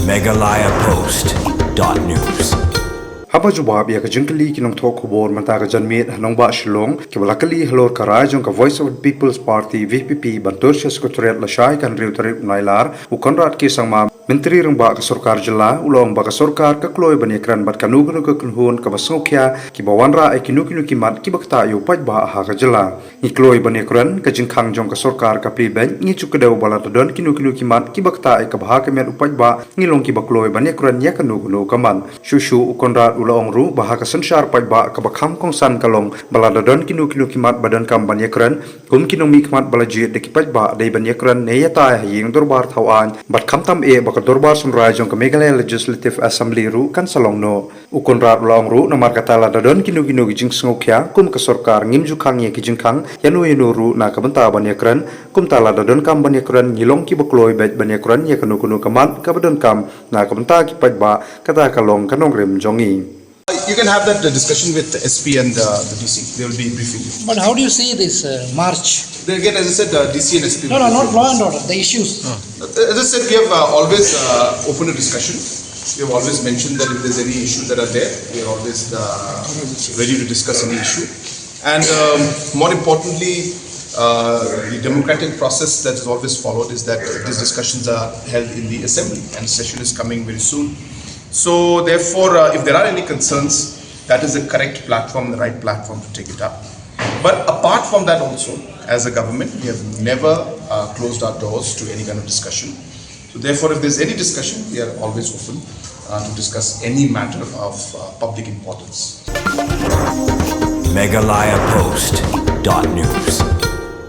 MeghalayaPost.news. Haba jawab ya kajengkali kinong thok khobor manta ka janmit hanong ba shilong kibalakali halor karai jong ka Voice of the People's Party VPP bantur secretariat lasai kan riu tarif nailar u Conrad Sangma menteri rang ba ka sarkar jilla ulong ba ka sarkar ka kloi ban ekran bat kanu kanu ka kunhun ka basngokya ki bawanra ai kinu kimat ki bakta yu paidbah ha ka jilla ni kloi ban ekran ka jingkhang jong ka sarkar ka pri bank ni chukadau balatadon kinu kimat ki bakta ai ka bha ka met upaidbah ngilong ki bakloi ban ekran ya kanu kaman shushu u Conrad ulong ru bahaka sensar paidbah ka bakham kong san kalong baladadon kinu kimat badan kam ban ekran kum kinong mi kimat balajit de ki paidbah dei ban ekran ne yata Ïing Dorbar Thawaiñ bat kham tam e baka Dorbar Sunrai jong ka Meghalaya Legislative Assembly ru kan salong no u Conrad ulong ru namar kata ladadon kinu jing sngokya kum ka sarkar ngim jukhang ye ki jingkhang yanu ru na ka banta ban ekran kum ta ladadon kam ban ekran ngilong ki bakloi bet ban ekran ye kanu kamat ka badan kam na ka banta ki paidbah kata kalong kanong rem jongi. You can have that discussion with the SP and the DC. They will be briefing you. But how do you see this march? Again, as I said, DC and SP. No, not law and order, the issues. As I said, we have always opened a discussion. We have always mentioned that if there's any issues that are there, we are always ready to discuss any issue. And more importantly, the democratic process that is always followed is that these discussions are held in the assembly, and the session is coming very soon. So therefore, if there are any concerns, that is the correct platform, the right platform to take it up. But apart from that also, as a government, we have never closed our doors to any kind of discussion. So therefore, if there's any discussion, we are always open to discuss any matter of public importance. MeghalayaPost.news.